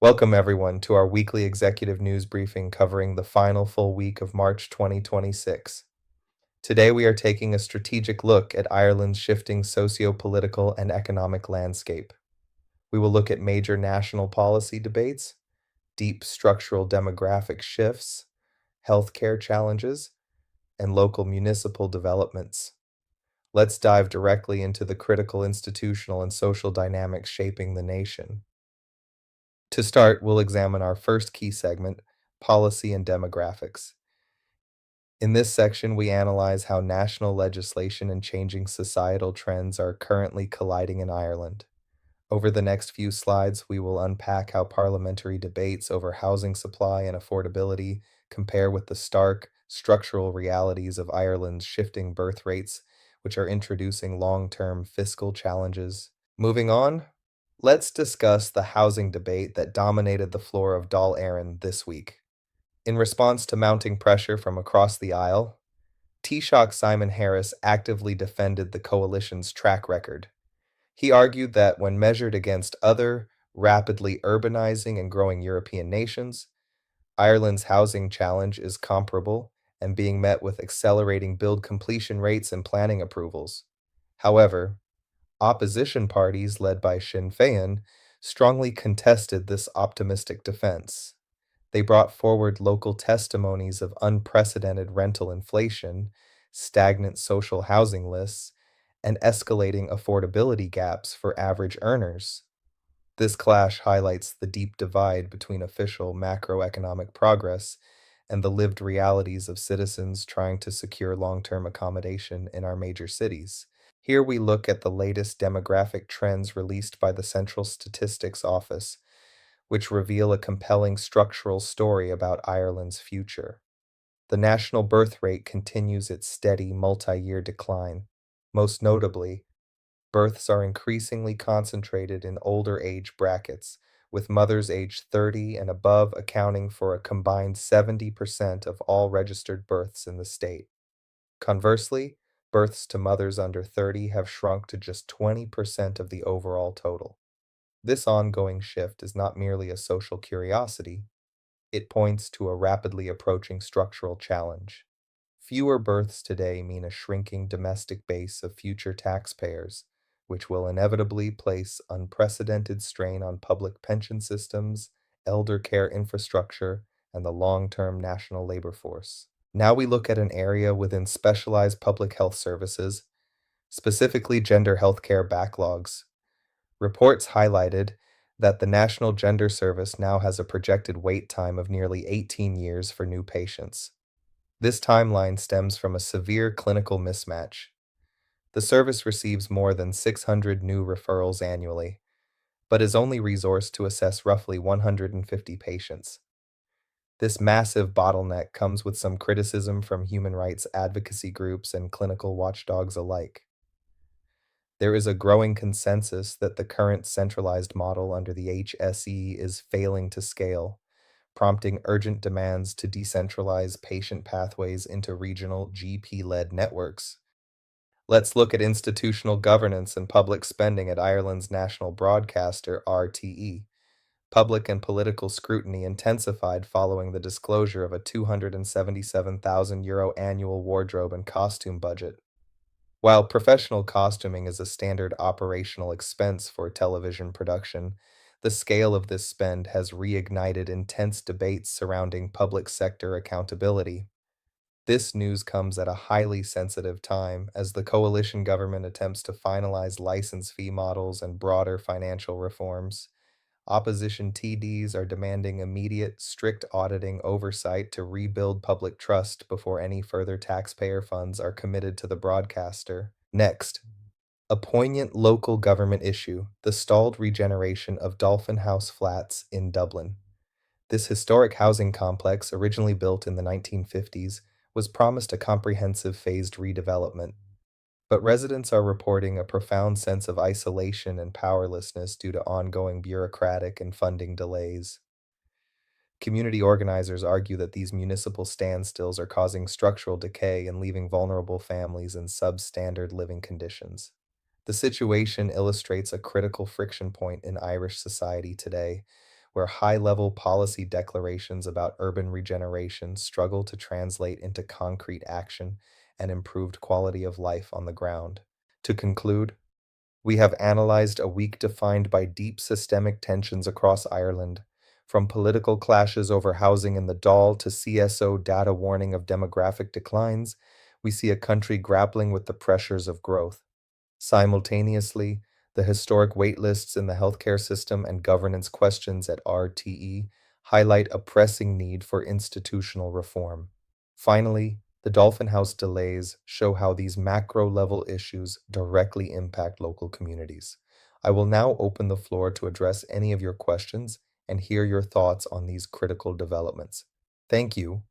Welcome, everyone, to our weekly executive news briefing covering the final full week of March 2026. Today, we are taking a strategic look at Ireland's shifting socio-political and economic landscape. We will look at major national policy debates, deep structural demographic shifts, healthcare challenges, and local municipal developments. Let's dive directly into the critical institutional and social dynamics shaping the nation. To start, we'll examine our first key segment, policy and demographics. In this section, we analyze how national legislation and changing societal trends are currently colliding in Ireland. Over the next few slides, we will unpack how parliamentary debates over housing supply and affordability compare with the stark, structural realities of Ireland's shifting birth rates, which are introducing long-term fiscal challenges. Moving on, let's discuss the housing debate that dominated the floor of Dáil Éireann this week. In response to mounting pressure from across the aisle, Taoiseach Simon Harris actively defended the coalition's track record. He argued that when measured against other rapidly urbanizing and growing European nations, Ireland's housing challenge is comparable and being met with accelerating build completion rates and planning approvals. However, opposition parties led by Sinn Féin strongly contested this optimistic defense. They brought forward local testimonies of unprecedented rental inflation, stagnant social housing lists, and escalating affordability gaps for average earners. This clash highlights the deep divide between official macroeconomic progress and the lived realities of citizens trying to secure long-term accommodation in our major cities. Here we look at the latest demographic trends released by the Central Statistics Office, which reveal a compelling structural story about Ireland's future. The national birth rate continues its steady multi-year decline. Most notably, births are increasingly concentrated in older age brackets, with mothers aged 30 and above accounting for a combined 70% of all registered births in the state. Conversely, births to mothers under 30 have shrunk to just 20% of the overall total. This ongoing shift is not merely a social curiosity, it points to a rapidly approaching structural challenge. Fewer births today mean a shrinking domestic base of future taxpayers, which will inevitably place unprecedented strain on public pension systems, elder care infrastructure, and the long-term national labor force. Now we look at an area within specialized public health services, specifically gender healthcare backlogs. Reports highlighted that the National Gender Service now has a projected wait time of nearly 18 years for new patients. This timeline stems from a severe clinical mismatch. The service receives more than 600 new referrals annually, but is only resourced to assess roughly 150 patients. This massive bottleneck comes with some criticism from human rights advocacy groups and clinical watchdogs alike. There is a growing consensus that the current centralized model under the HSE is failing to scale, prompting urgent demands to decentralize patient pathways into regional GP-led networks. Let's look at institutional governance and public spending at Ireland's national broadcaster, RTE. Public and political scrutiny intensified following the disclosure of a €277,000 annual wardrobe and costume budget. While professional costuming is a standard operational expense for television production, the scale of this spend has reignited intense debates surrounding public sector accountability. This news comes at a highly sensitive time as the coalition government attempts to finalize license fee models and broader financial reforms. Opposition TDs are demanding immediate, strict auditing oversight to rebuild public trust before any further taxpayer funds are committed to the broadcaster. Next, a poignant local government issue, the stalled regeneration of Dolphin House Flats in Dublin. This historic housing complex, originally built in the 1950s, was promised a comprehensive phased redevelopment. But residents are reporting a profound sense of isolation and powerlessness due to ongoing bureaucratic and funding delays. Community organizers argue that these municipal standstills are causing structural decay and leaving vulnerable families in substandard living conditions. The situation illustrates a critical friction point in Irish society today, where high-level policy declarations about urban regeneration struggle to translate into concrete action and improved quality of life on the ground. To conclude, we have analyzed a week defined by deep systemic tensions across Ireland, from political clashes over housing in the Dáil to CSO data warning of demographic declines. We see a country grappling with the pressures of growth. Simultaneously, the historic waitlists in the healthcare system and governance questions at RTE highlight a pressing need for institutional reform. Finally, the Dolphin House delays show how these macro level issues directly impact local communities. I will now open the floor to address any of your questions and hear your thoughts on these critical developments. Thank you.